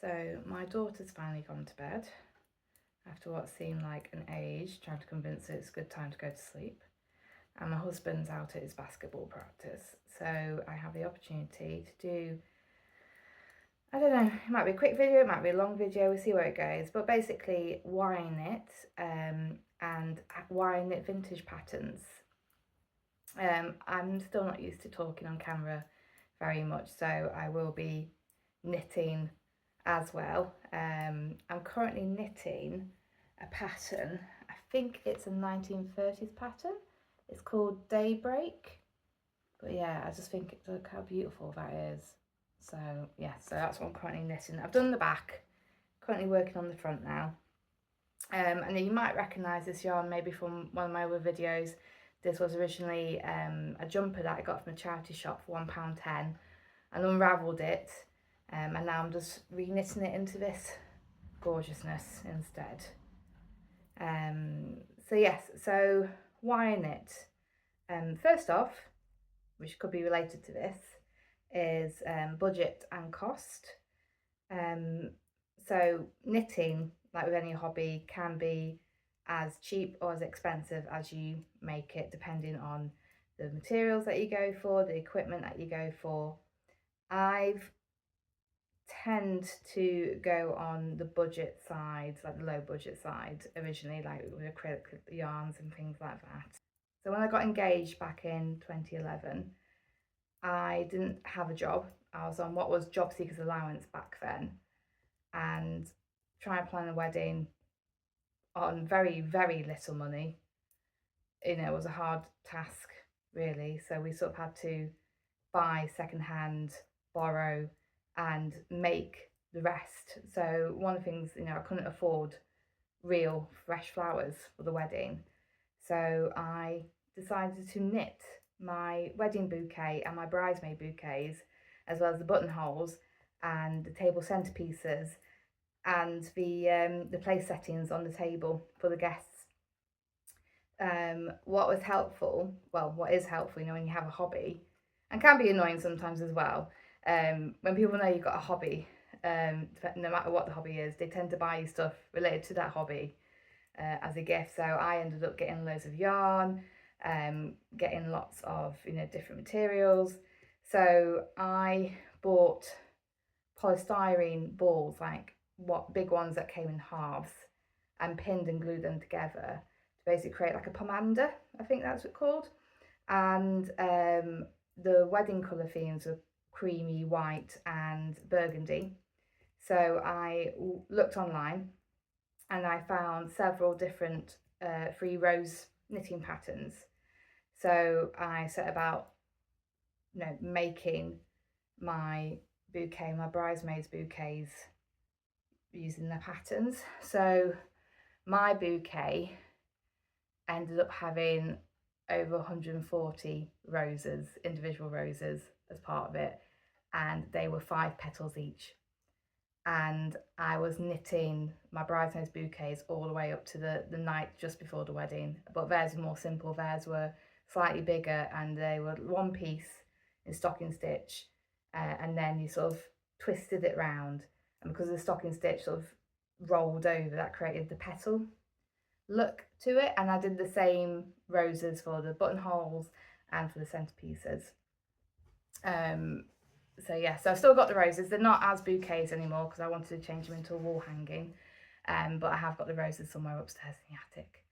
So my daughter's finally gone to bed after what seemed like an age, trying to convince her it's a good time to go to sleep. And my husband's out at his basketball practice. So I have the opportunity to do, I don't know, it might be a quick video, it might be a long video, we'll see where it goes. But basically wire knit and wire knit vintage patterns. I'm still not used to talking on camera very much, so I will be knitting as well. I'm currently knitting a pattern. I think it's a 1930s pattern. It's called Daybreak. But yeah, I just think, look how beautiful that is. So yeah, so that's what I'm currently knitting. I've done the back, currently working on the front now. And you might recognise this yarn maybe from one of my other videos. This was originally a jumper that I got from a charity shop for £1.10 and unravelled it. And now I'm just re-knitting it into this gorgeousness instead. So yes, so wire knit. First off, which could be related to this, is budget and cost. So knitting, like with any hobby, can be as cheap or as expensive as you make it, depending on the materials that you go for, the equipment that you go for. I've tend to go on the budget side, like the low budget side originally, like with acrylic yarns and things like that. So when I got engaged back in 2011, I didn't have a job. I was on what was job seekers allowance back then, and trying to plan a wedding on very, very little money, you know, was a hard task really. So we sort of had to buy secondhand, borrow, and make the rest. So one of the things, you know, I couldn't afford real fresh flowers for the wedding. So I decided to knit my wedding bouquet and my bridesmaid bouquets, as well as the buttonholes and the table centerpieces and the place settings on the table for the guests. What was helpful, well, what is helpful, you know, when you have a hobby, and can be annoying sometimes as well, when people know you've got a hobby, no matter what the hobby is, they tend to buy you stuff related to that hobby as a gift. So I ended up getting loads of yarn, getting lots of, you know, different materials. So I bought polystyrene balls, like what big ones that came in halves, and pinned and glued them together to basically create like a pomander, I think that's what it's called. And the wedding colour themes were creamy white and burgundy. So I looked online and I found several different free rose knitting patterns. So I set about, you know, making my bouquet, my bridesmaids bouquets, using the patterns. So my bouquet ended up having over 140 roses, individual roses as part of it, and they were 5 petals each. And I was knitting my bridesmaids bouquets all the way up to the night just before the wedding, but theirs were more simple. Theirs were slightly bigger and they were one piece in stocking stitch, and then you sort of twisted it round, and because the stocking stitch sort of rolled over, that created the petal look to it. And I did the same roses for the buttonholes and for the centerpieces. So yeah, so I've still got the roses. They're not as bouquets anymore because I wanted to change them into a wall hanging, but I have got the roses somewhere upstairs in the attic.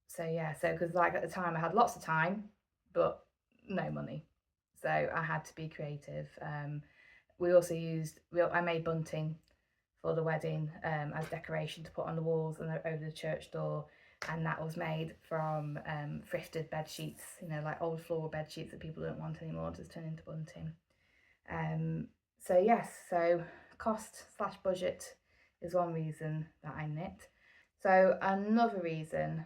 So yeah, so because like at the time I had lots of time but no money, so I had to be creative. We also I made bunting for the wedding as decoration to put on the walls and over the church door, and that was made from thrifted bed sheets, you know, like old floral bed sheets that people don't want anymore, just turn into bunting. So yes, so cost / budget is one reason that I knit. So another reason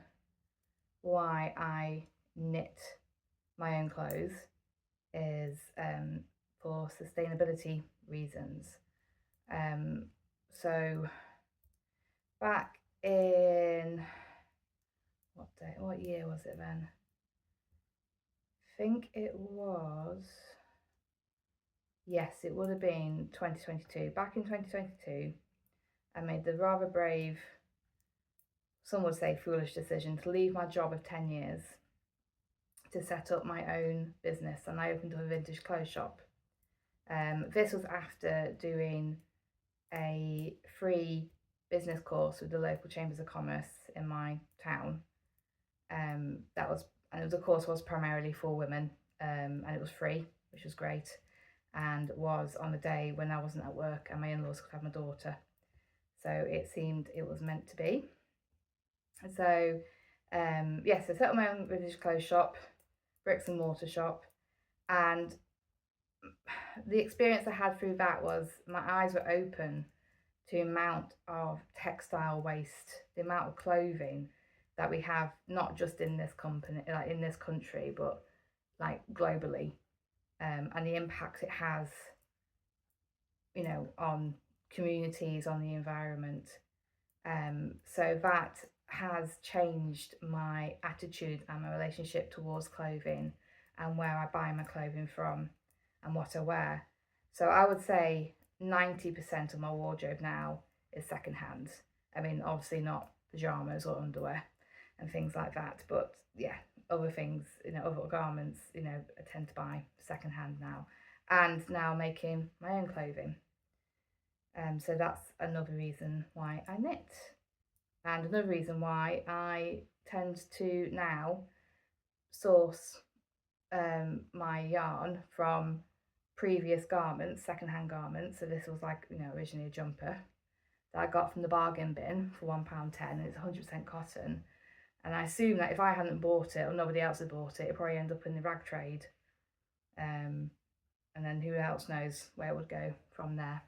why I knit my own clothes is for sustainability reasons. So back in what year was it then? I think it was yes, it would have been 2022. Back in 2022, I made the rather brave, some would say foolish decision to leave my job of 10 years to set up my own business, and I opened up a vintage clothes shop. This was after doing a free business course with the local chambers of commerce in my town. The course was primarily for women, and it was free, which was great, and was on a day when I wasn't at work and my in-laws could have my daughter. So it seemed it was meant to be. So yes, I set up my own vintage clothes shop, bricks and mortar shop, and the experience I had through that was my eyes were open to the amount of textile waste, the amount of clothing that we have, not just in this company, like in this country, but like globally, and the impact it has, on communities, on the environment. So that has changed my attitude and my relationship towards clothing and where I buy my clothing from and what I wear. So I would say 90% of my wardrobe now is secondhand. I mean, obviously not pajamas or underwear and things like that, but yeah, other things, other garments, I tend to buy secondhand now, and now making my own clothing. So that's another reason why I knit. And another reason why I tend to now source my yarn from previous garments, secondhand garments. So this was like, originally a jumper that I got from the bargain bin for £1.10, and it's 100% cotton. And I assume that if I hadn't bought it or nobody else had bought it, it'd probably end up in the rag trade. And then who else knows where it would go from there.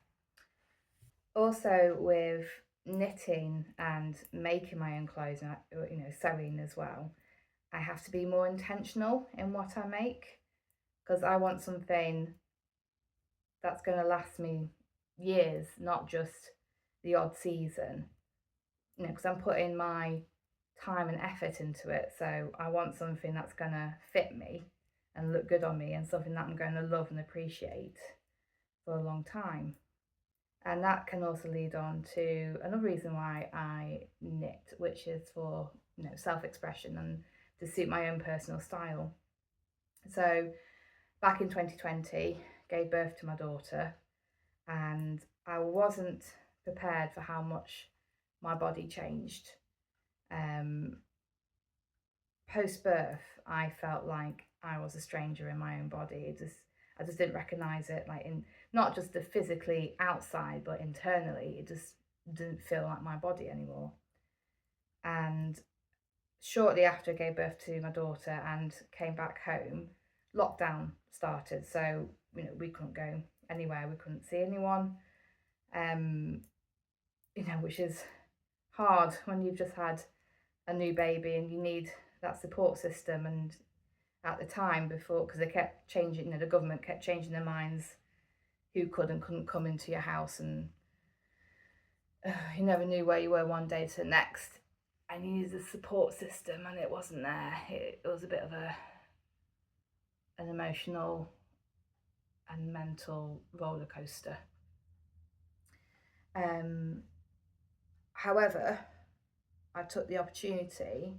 Also with knitting and making my own clothes, and sewing as well, I have to be more intentional in what I make, because I want something that's going to last me years, not just the odd season, because I'm putting my time and effort into it. So I want something that's going to fit me and look good on me, and something that I'm going to love and appreciate for a long time. And that can also lead on to another reason why I knit, which is for self-expression and to suit my own personal style. So back in 2020, gave birth to my daughter, and I wasn't prepared for how much my body changed. Post-birth, I felt like I was a stranger in my own body. I just didn't recognize it, like in not just the physically outside, but internally, it just didn't feel like my body anymore. And shortly after I gave birth to my daughter and came back home, lockdown started. So, we couldn't go anywhere, we couldn't see anyone, which is hard when you've just had a new baby and you need that support system. And at the time before, because they kept changing, the government kept changing their minds who could and couldn't come into your house, and you never knew where you were one day to the next. I needed a support system and it wasn't there. It was a bit of an emotional and mental roller coaster. However, I took the opportunity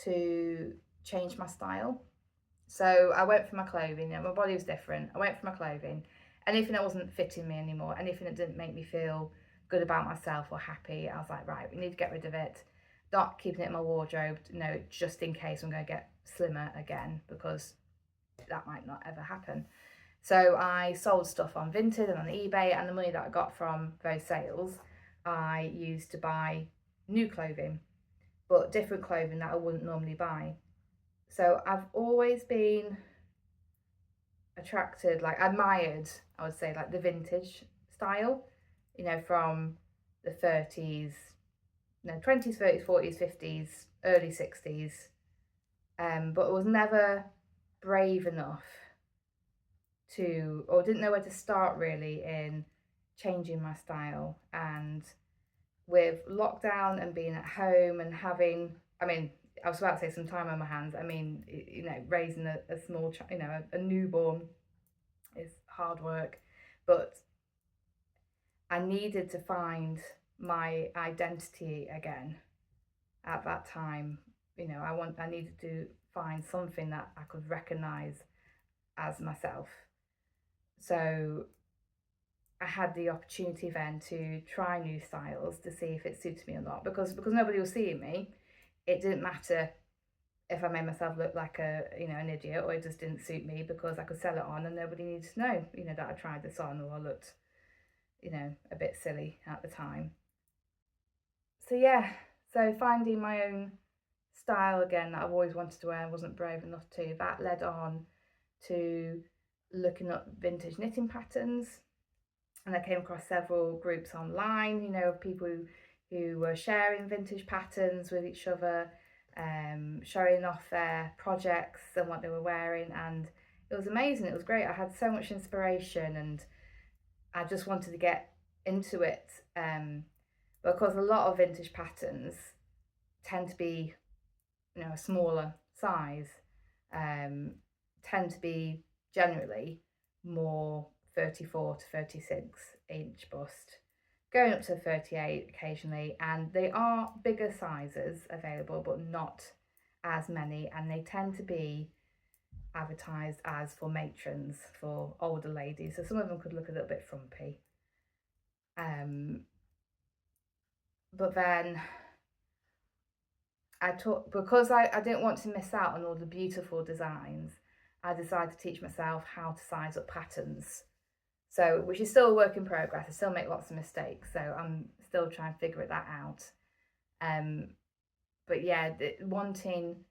to change my style. So I went for my clothing. My body was different. I went for my clothing. Anything that wasn't fitting me anymore, anything that didn't make me feel good about myself or happy, I was like, right, we need to get rid of it. Not keeping it in my wardrobe, just in case I'm going to get slimmer again, because that might not ever happen. So I sold stuff on Vinted and on eBay, and the money that I got from those sales, I used to buy new clothing, but different clothing that I wouldn't normally buy. So I've always been attracted, admired, I would say, the vintage style, from the 30s, 20s, 30s, 40s, 50s, early 60s. But I was never brave enough or didn't know where to start really in changing my style. And with lockdown and being at home and having, I was about to say some time on my hands. Raising a small child, a newborn is hard work, but I needed to find my identity again at that time. I needed to find something that I could recognize as myself. So I had the opportunity then to try new styles to see if it suited me or not, because nobody was seeing me. It didn't matter if I made myself look like an idiot, or it just didn't suit me, because I could sell it on and nobody needed to know, that I tried this on, or I looked, a bit silly at the time. So yeah, so finding my own style again that I've always wanted to wear and wasn't brave enough to, that led on to looking up vintage knitting patterns. And I came across several groups online, of people who were sharing vintage patterns with each other, showing off their projects and what they were wearing, and it was amazing. It was great. I had so much inspiration, and I just wanted to get into it, because a lot of vintage patterns tend to be, a smaller size, tend to be generally more 34 to 36-inch bust, going up to 38 occasionally, and they are bigger sizes available, but not as many, and they tend to be advertised as for matrons, for older ladies, so some of them could look a little bit frumpy. But then because I didn't want to miss out on all the beautiful designs, I decided to teach myself how to size up patterns. So, which is still a work in progress. I still make lots of mistakes, so I'm still trying to figure that out. But yeah, wanting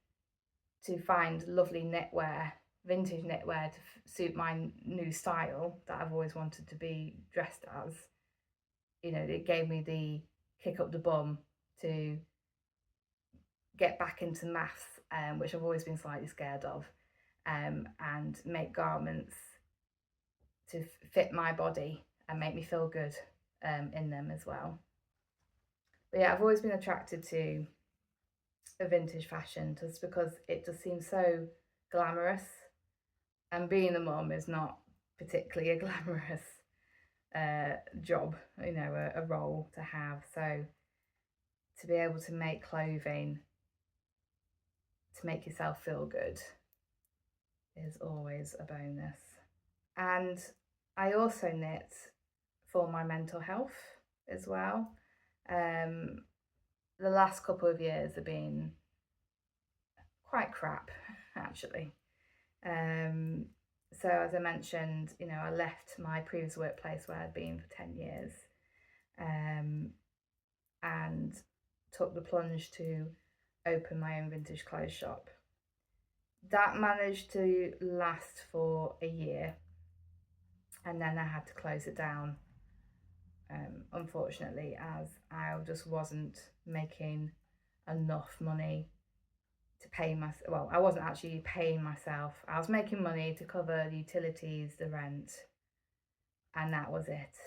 to find lovely knitwear, vintage knitwear to suit my new style that I've always wanted to be dressed as, it gave me the kick up the bum to get back into maths, which I've always been slightly scared of, and make garments to fit my body and make me feel good in them as well. But yeah, I've always been attracted to a vintage fashion just because it just seems so glamorous, and being a mum is not particularly a glamorous job, a role to have. So to be able to make clothing to make yourself feel good is always a bonus. And I also knit for my mental health as well. The last couple of years have been quite crap, actually. So as I mentioned, I left my previous workplace where I'd been for 10 years, and took the plunge to open my own vintage clothes shop. That managed to last for a year, and then I had to close it down, unfortunately, as I just wasn't making enough money to pay myself. Well, I wasn't actually paying myself. I was making money to cover the utilities, the rent, and that was it.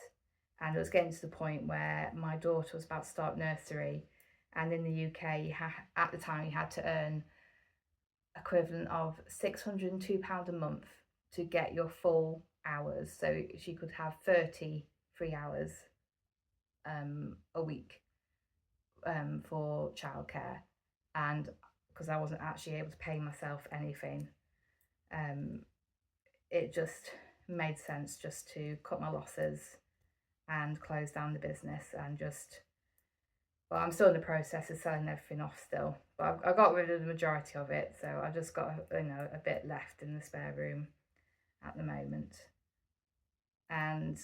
And it was getting to the point where my daughter was about to start nursery, and in the UK, at the time, you had to earn equivalent of £602 a month to get your full hours. So she could have 30 free hours a week for childcare. And because I wasn't actually able to pay myself anything, it just made sense just to cut my losses and close down the business, and just, well, I'm still in the process of selling everything off still, but I got rid of the majority of it, so I just got a bit left in the spare room at the moment. And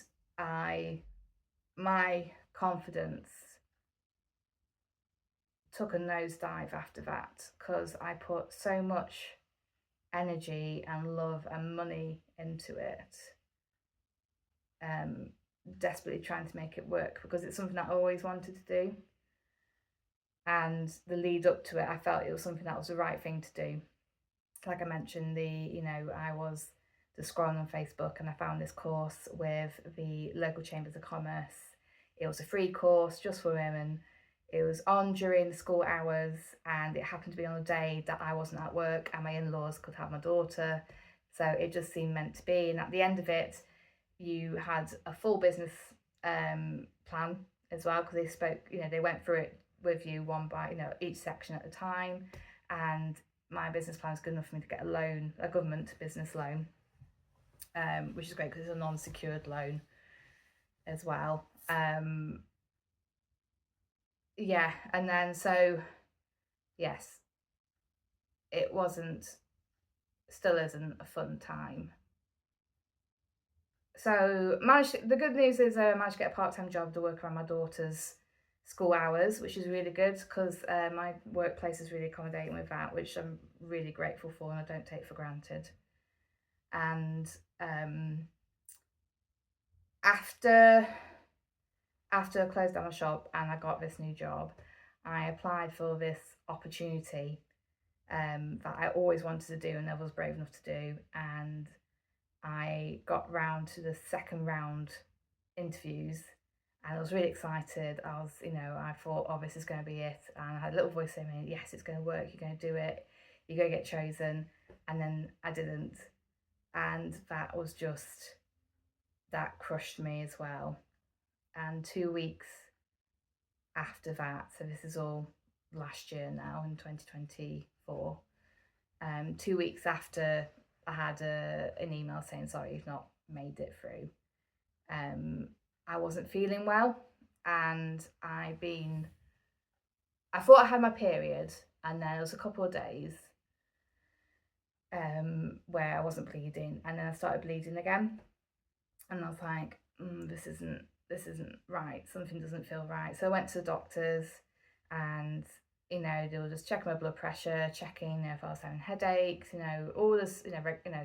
my confidence took a nosedive after that, because I put so much energy and love and money into it, desperately trying to make it work, because it's something that I always wanted to do. And the lead up to it, I felt it was something that was the right thing to do. Like I mentioned, I was just scrolling on Facebook, and I found this course with the local chambers of commerce. It was a free course just for women. It was on during the school hours, and it happened to be on a day that I wasn't at work and my in-laws could have my daughter. So it just seemed meant to be. And at the end of it, you had a full business plan as well, because they spoke, they went through it with you one by, each section at a time. And my business plan is good enough for me to get a loan, a government business loan, which is great because it's a non-secured loan as well. Yeah, and then so yes, it still isn't a fun time. So the good news is I managed to get a part-time job to work around my daughter's school hours, which is really good because my workplace is really accommodating with that, which I'm really grateful for and I don't take for granted. And after I closed down my shop and I got this new job, I applied for this opportunity that I always wanted to do and never was brave enough to do. And I got round to the second round interviews and I was really excited. I thought, oh, this is going to be it. And I had a little voice saying me, yes, it's going to work. You're going to do it. You're going to get chosen. And then I didn't. And that crushed me as well. And 2 weeks after that, so this is all last year now in 2024, 2 weeks after I had an email saying, sorry, you've not made it through, I wasn't feeling well, and I thought I had my period, and then there was a couple of days where I wasn't bleeding, and then I started bleeding again, and I was like, this isn't right, something doesn't feel right. So I went to the doctors, and they were just checking my blood pressure, checking if I was having headaches, all this,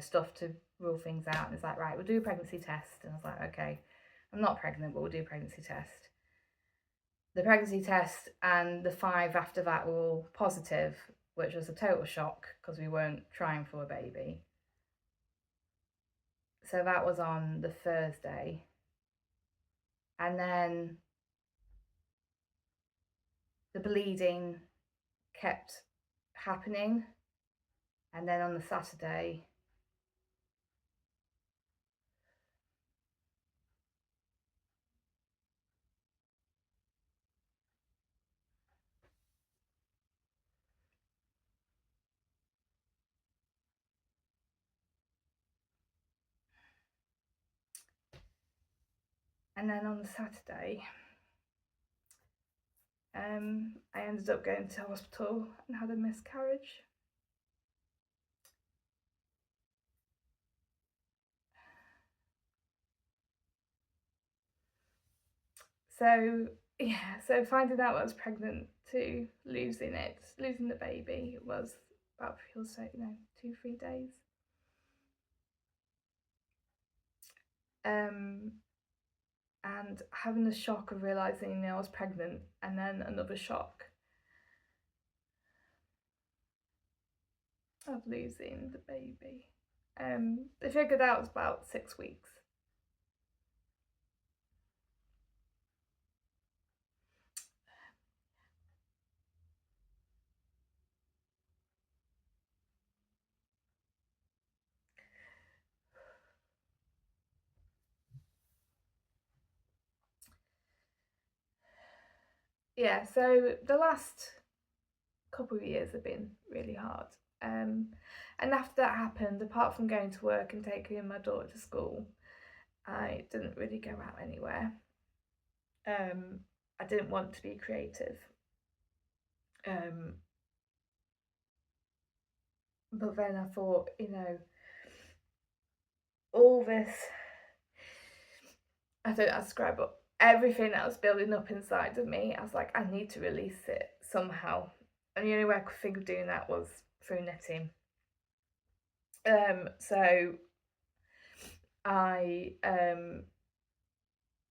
stuff to rule things out. And it's like, right, we'll do a pregnancy test. And I was like, okay, I'm not pregnant, but we'll do a pregnancy test. The pregnancy test and the 5 after that were all positive, which was a total shock because we weren't trying for a baby. So that was on the Thursday. And then the bleeding kept happening. And then on the Saturday, I ended up going to hospital and had a miscarriage. So finding out I was pregnant to losing the baby was about, feels like, 2-3 days. And having the shock of realising I was pregnant, and then another shock of losing the baby. They figured out it was about 6 weeks. Yeah, so the last couple of years have been really hard. And after that happened, apart from going to work and taking my daughter to school, I didn't really go out anywhere. I didn't want to be creative. But then I thought, all this, I don't know how to describe it, everything that was building up inside of me, I was like, I need to release it somehow. And the only way I could think of doing that was through knitting. So I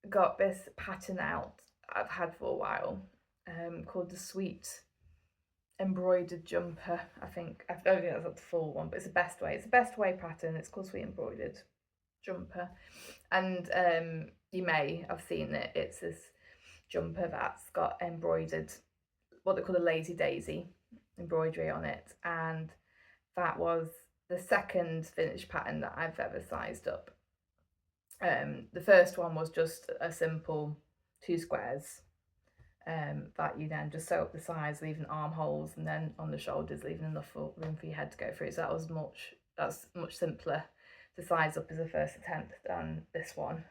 got this pattern out I've had for a while, called the Sweet Embroidered Jumper. I don't think that's not the full one, but it's the best way. It's the best way pattern. It's called Sweet Embroidered Jumper, and you may have seen it. It's this jumper that's got embroidered, what they call a lazy daisy embroidery on it, and that was the second finished pattern that I've ever sized up. The first one was just a simple 2 squares that you then just sew up the sides, leaving armholes, and then on the shoulders, leaving enough room for your head to go through. So that's much simpler to size up as a first attempt than this one.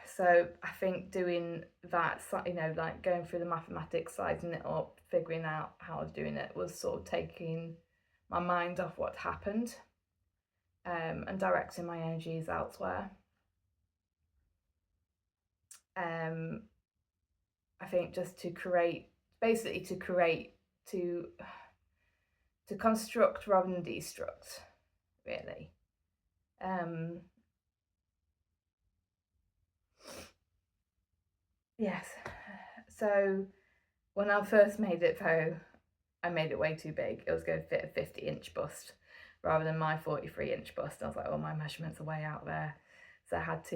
So I think doing that, you know, like going through the mathematics, sizing it up, figuring out how I was doing it, was sort of taking my mind off what happened, and directing my energies elsewhere. I think just to create, basically to construct rather than destruct, really. Yes. So when I first made it, though, I made it way too big. It was going to fit a 50-inch bust rather than my 43-inch bust. I was like, oh, my measurements are way out there. So I had to,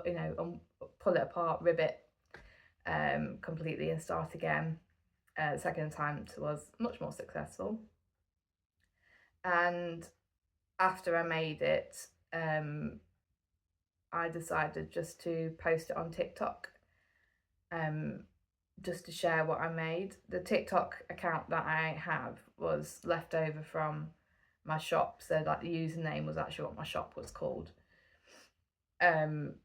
you know, pull it apart, rib it completely and start again. The second time was much more successful. And after I made it, I decided just to post it on TikTok, just to share what I made. The TikTok account that I have was left over from my shop, so like the username was actually what my shop was called. And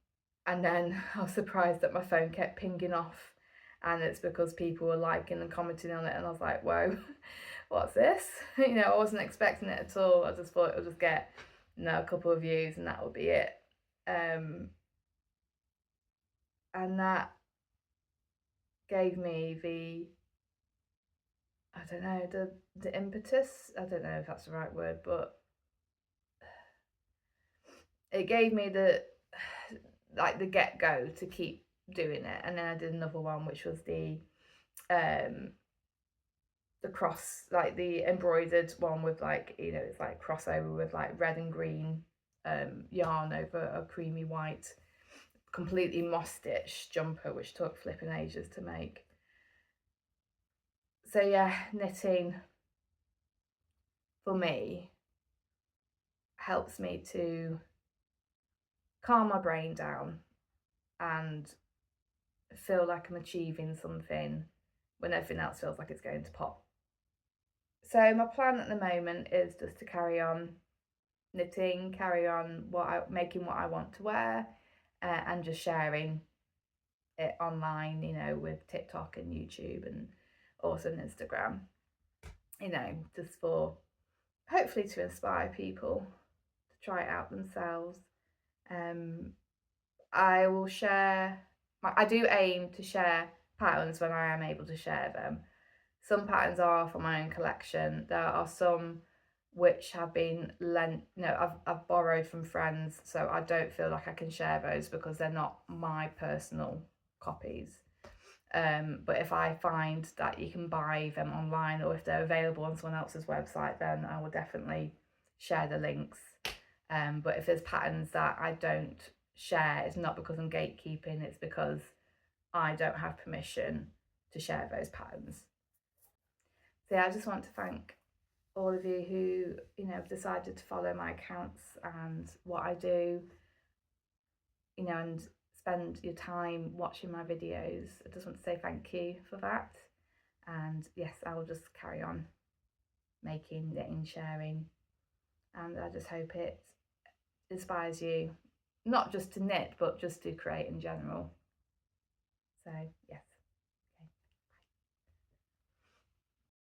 then I was surprised that my phone kept pinging off, and it's because people were liking and commenting on it, and I was like, whoa, what's this? You know, I wasn't expecting it at all. I just thought it would just get, you know, a couple of views and that would be it. And that gave me the, I don't know, the impetus. I don't know if that's the right word, but it gave me the get-go to keep doing it. And then I did another one, which was the cross, like the embroidered one with, like, you know, it's like crossover with like red and green yarn over a creamy white, completely moss stitch jumper, which took flipping ages to make. So yeah, knitting for me helps me to calm my brain down and feel like I'm achieving something when everything else feels like it's going to pop. So my plan at the moment is just to carry on knitting, carry on making what I want to wear, and just sharing it online, you know, with TikTok and YouTube and also Instagram, you know, just for hopefully to inspire people to try it out themselves. I will share, I do aim to share patterns when I am able to share them. Some patterns are from my own collection. There are some which have been lent, you know, I've borrowed from friends, so I don't feel like I can share those because they're not my personal copies. But if I find that you can buy them online, or if they're available on someone else's website, then I will definitely share the links. But if there's patterns that I don't share, it's not because I'm gatekeeping, it's because I don't have permission to share those patterns. So yeah, I just want to thank all of you who, you know, have decided to follow my accounts and what I do, you know, and spend your time watching my videos. I just want to say thank you for that. And yes, I will just carry on making, knitting, sharing, and I just hope it inspires you, not just to knit, but just to create in general. So yes.